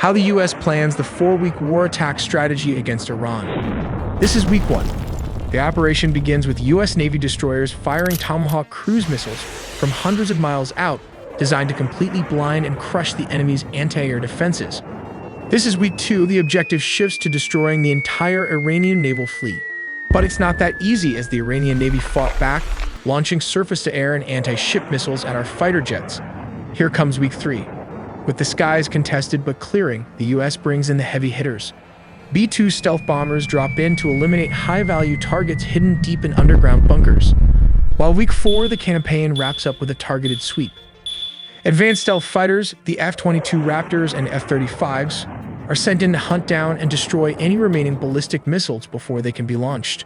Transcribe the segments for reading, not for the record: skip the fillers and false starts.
How the US plans the 4-week war attack strategy against Iran. This is week 1. The operation begins with US Navy destroyers firing Tomahawk cruise missiles from hundreds of miles out, designed to completely blind and crush the enemy's anti-air defenses. This is week 2. The objective shifts to destroying the entire Iranian naval fleet. But it's not that easy, as the Iranian Navy fought back, launching surface-to-air and anti-ship missiles at our fighter jets. Here comes week 3. With the skies contested but clearing, the US brings in the heavy hitters. B-2 stealth bombers drop in to eliminate high-value targets hidden deep in underground bunkers. While week 4, the campaign wraps up with a targeted sweep. Advanced stealth fighters, the F-22 Raptors and F-35s, are sent in to hunt down and destroy any remaining ballistic missiles before they can be launched.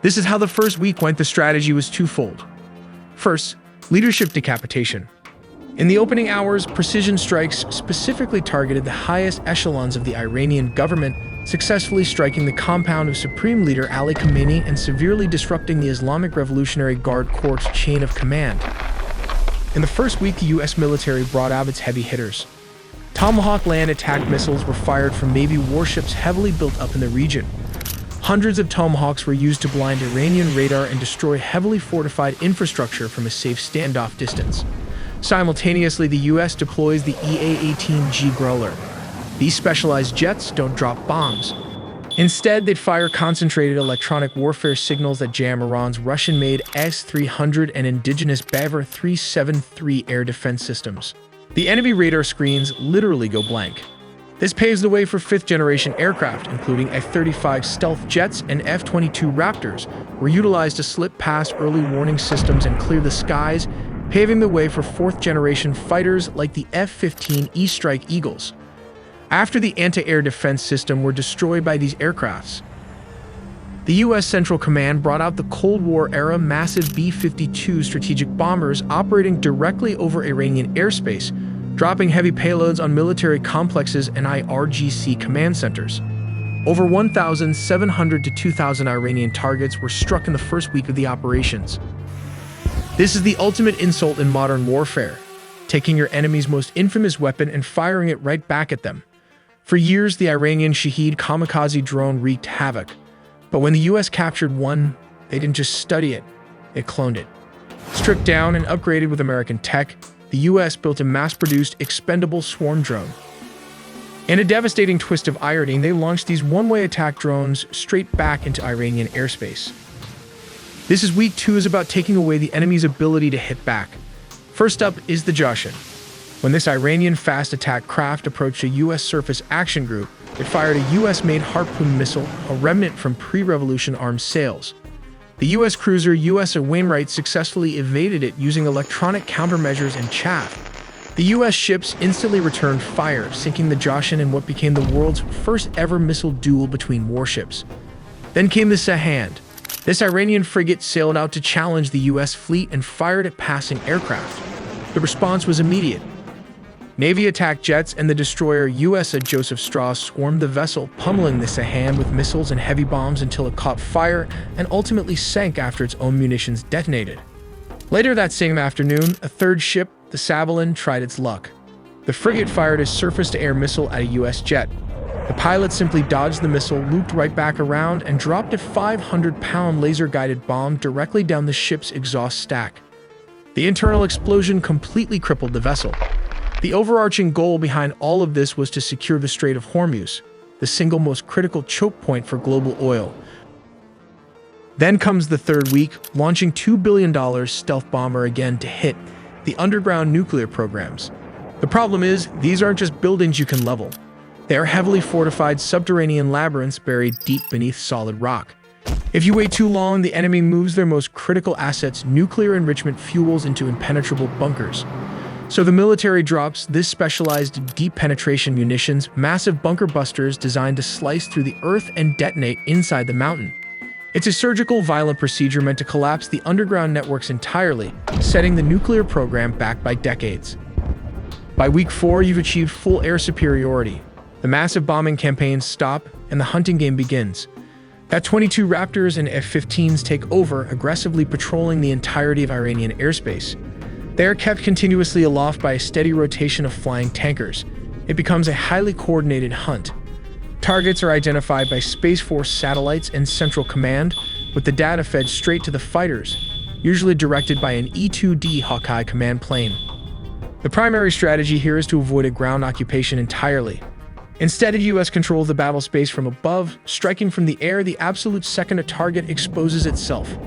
This is how the first week went. The strategy was twofold. First, leadership decapitation. In the opening hours, precision strikes specifically targeted the highest echelons of the Iranian government, successfully striking the compound of Supreme Leader Ali Khamenei and severely disrupting the Islamic Revolutionary Guard Corps' chain of command. In the first week, the US military brought out its heavy hitters. Tomahawk land attack missiles were fired from Navy warships heavily built up in the region. Hundreds of Tomahawks were used to blind Iranian radar and destroy heavily fortified infrastructure from a safe standoff distance. Simultaneously, the US deploys the EA-18G Growler. These specialized jets don't drop bombs. Instead, they'd fire concentrated electronic warfare signals that jam Iran's Russian-made S-300 and indigenous Bavar 373 air defense systems. The enemy radar screens literally go blank. This paves the way for 5th-generation aircraft, including F-35 stealth jets and F-22 Raptors, were utilized to slip past early warning systems and clear the skies, paving the way for 4th-generation fighters like the F-15 E-Strike Eagles. After the anti-air defense system were destroyed by these aircrafts, the U.S. Central Command brought out the Cold War-era massive B-52 strategic bombers operating directly over Iranian airspace, dropping heavy payloads on military complexes and IRGC command centers. Over 1,700 to 2,000 Iranian targets were struck in the first week of the operations. This is the ultimate insult in modern warfare, taking your enemy's most infamous weapon and firing it right back at them. For years, the Iranian Shahed kamikaze drone wreaked havoc. But when the US captured one, they didn't just study it, it cloned it. Stripped down and upgraded with American tech, the US built a mass-produced, expendable swarm drone. In a devastating twist of irony, they launched these one-way attack drones straight back into Iranian airspace. This is week 2 is about taking away the enemy's ability to hit back. First up is the Jashin. When this Iranian fast attack craft approached a US surface action group, it fired a US-made Harpoon missile, a remnant from pre-revolution armed sails. The US cruiser USS Wainwright successfully evaded it using electronic countermeasures and chaff. The US ships instantly returned fire, sinking the Jashin in what became the world's first ever missile duel between warships. Then came the Sahand. This Iranian frigate sailed out to challenge the US fleet and fired at passing aircraft. The response was immediate. Navy attack jets and the destroyer USS Joseph Strauss swarmed the vessel, pummeling the Sahand with missiles and heavy bombs until it caught fire and ultimately sank after its own munitions detonated. Later that same afternoon, a third ship, the Sabalin, tried its luck. The frigate fired a surface-to-air missile at a US jet. The pilot simply dodged the missile, looped right back around, and dropped a 500-pound laser-guided bomb directly down the ship's exhaust stack. The internal explosion completely crippled the vessel. The overarching goal behind all of this was to secure the Strait of Hormuz, the single most critical choke point for global oil. Then comes the third week, launching $2 billion stealth bomber again to hit the underground nuclear programs. The problem is, these aren't just buildings you can level. They are heavily fortified subterranean labyrinths buried deep beneath solid rock. If you wait too long, the enemy moves their most critical assets, nuclear enrichment fuels, into impenetrable bunkers. So the military drops this specialized deep penetration munitions, massive bunker busters designed to slice through the earth and detonate inside the mountain. It's a surgical, violent procedure meant to collapse the underground networks entirely, setting the nuclear program back by decades. By week 4, you've achieved full air superiority. The massive bombing campaigns stop, and the hunting game begins. F-22 Raptors and F-15s take over, aggressively patrolling the entirety of Iranian airspace. They are kept continuously aloft by a steady rotation of flying tankers. It becomes a highly coordinated hunt. Targets are identified by Space Force satellites and Central Command, with the data fed straight to the fighters, usually directed by an E-2D Hawkeye command plane. The primary strategy here is to avoid a ground occupation entirely. Instead, the U.S. controls the battle space from above, striking from the air the absolute second a target exposes itself.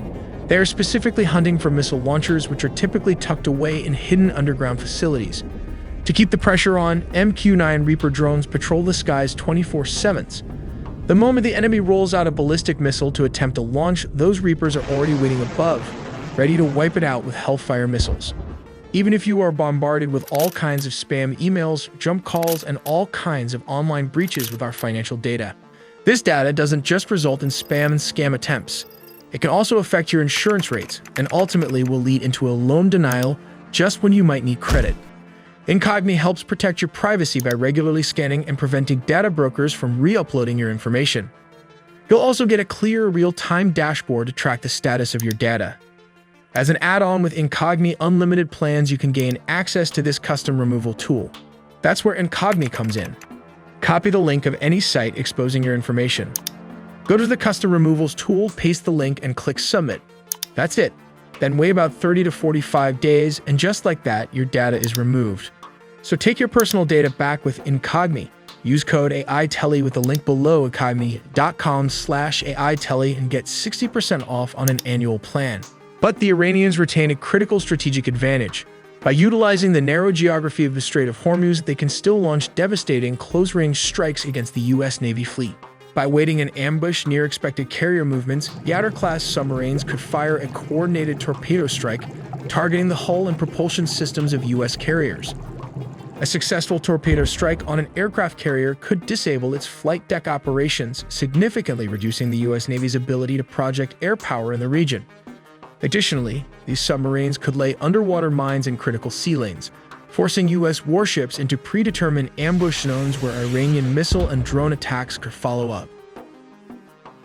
They are specifically hunting for missile launchers, which are typically tucked away in hidden underground facilities. To keep the pressure on, MQ-9 Reaper drones patrol the skies 24/7. The moment the enemy rolls out a ballistic missile to attempt a launch, those Reapers are already waiting above, ready to wipe it out with Hellfire missiles. Even if you are bombarded with all kinds of spam emails, jump calls, and all kinds of online breaches with our financial data, this data doesn't just result in spam and scam attempts. It can also affect your insurance rates and ultimately will lead into a loan denial just when you might need credit. Incogni helps protect your privacy by regularly scanning and preventing data brokers from re-uploading your information. You'll also get a clear, real-time dashboard to track the status of your data. As an add-on with Incogni Unlimited plans, you can gain access to this custom removal tool. That's where Incogni comes in. Copy the link of any site exposing your information. Go to the custom removals tool, paste the link, and click submit. That's it. Then wait about 30 to 45 days, and just like that, your data is removed. So take your personal data back with Incogni. Use code AITELLY with the link below, incogni.com/AITELLY, and get 60% off on an annual plan. But the Iranians retain a critical strategic advantage. By utilizing the narrow geography of the Strait of Hormuz, they can still launch devastating close-range strikes against the U.S. Navy fleet. By waiting in ambush near expected carrier movements, Yatter-class submarines could fire a coordinated torpedo strike, targeting the hull and propulsion systems of U.S. carriers. A successful torpedo strike on an aircraft carrier could disable its flight deck operations, significantly reducing the U.S. Navy's ability to project air power in the region. Additionally, these submarines could lay underwater mines in critical sea lanes, forcing U.S. warships into predetermined ambush zones where Iranian missile and drone attacks could follow up.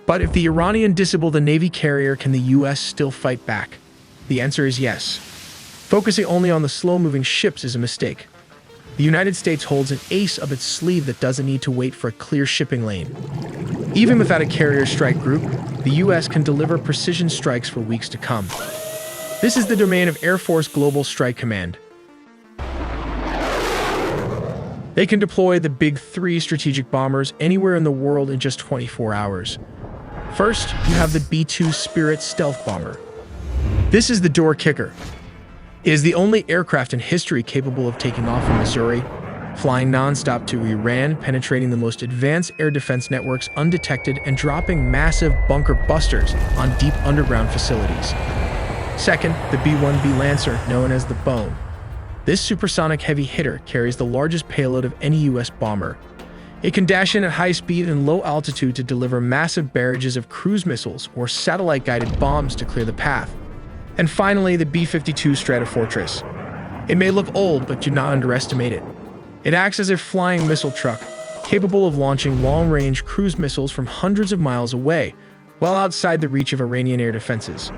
But if the Iranian disable the Navy carrier, can the U.S. still fight back? The answer is yes. Focusing only on the slow-moving ships is a mistake. The United States holds an ace up its sleeve that doesn't need to wait for a clear shipping lane. Even without a carrier strike group, the U.S. can deliver precision strikes for weeks to come. This is the domain of Air Force Global Strike Command. They can deploy the Big Three strategic bombers anywhere in the world in just 24 hours. First, you have the B-2 Spirit stealth bomber. This is the door kicker. It is the only aircraft in history capable of taking off from Missouri, flying non-stop to Iran, penetrating the most advanced air defense networks undetected, and dropping massive bunker busters on deep underground facilities. Second, the B-1B Lancer, known as the Bone. This supersonic heavy hitter carries the largest payload of any U.S. bomber. It can dash in at high speed and low altitude to deliver massive barrages of cruise missiles or satellite-guided bombs to clear the path. And finally, the B-52 Stratofortress. It may look old, but do not underestimate it. It acts as a flying missile truck, capable of launching long-range cruise missiles from hundreds of miles away, well outside the reach of Iranian air defenses.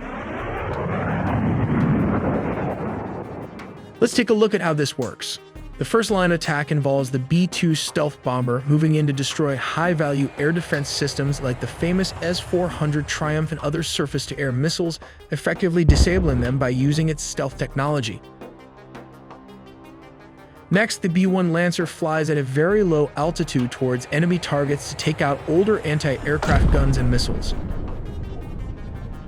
Let's take a look at how this works. The first line attack involves the B-2 stealth bomber moving in to destroy high-value air defense systems like the famous S-400 Triumph and other surface-to-air missiles, effectively disabling them by using its stealth technology. Next, the B-1 Lancer flies at a very low altitude towards enemy targets to take out older anti-aircraft guns and missiles.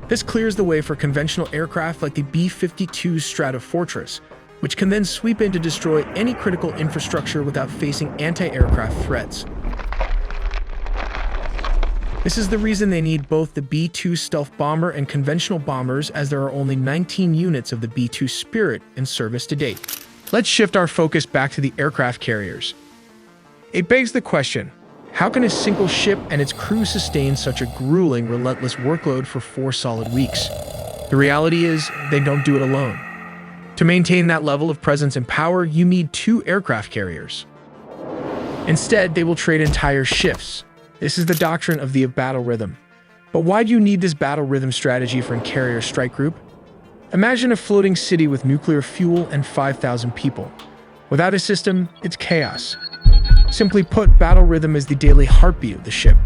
This clears the way for conventional aircraft like the B-52 Stratofortress, which can then sweep in to destroy any critical infrastructure without facing anti-aircraft threats. This is the reason they need both the B-2 stealth bomber and conventional bombers, as there are only 19 units of the B-2 Spirit in service to date. Let's shift our focus back to the aircraft carriers. It begs the question, how can a single ship and its crew sustain such a grueling, relentless workload for 4 solid weeks? The reality is, they don't do it alone. To maintain that level of presence and power, you need 2 aircraft carriers. Instead, they will trade entire shifts. This is the doctrine of the battle rhythm. But why do you need this battle rhythm strategy for a carrier strike group? Imagine a floating city with nuclear fuel and 5,000 people. Without a system, it's chaos. Simply put, battle rhythm is the daily heartbeat of the ship.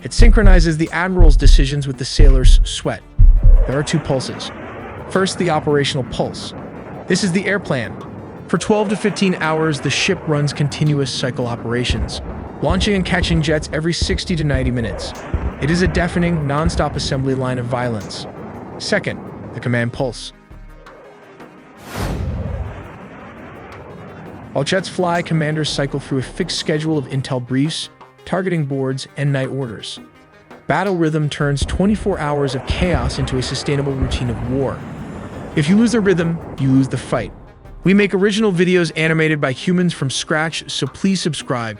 It synchronizes the admiral's decisions with the sailor's sweat. There are two pulses. First, the operational pulse. This is the air plan. For 12 to 15 hours, the ship runs continuous cycle operations, launching and catching jets every 60 to 90 minutes. It is a deafening, non-stop assembly line of violence. Second, the command pulse. While jets fly, commanders cycle through a fixed schedule of intel briefs, targeting boards, and night orders. Battle rhythm turns 24 hours of chaos into a sustainable routine of war. If you lose the rhythm, you lose the fight. We make original videos animated by humans from scratch, so please subscribe.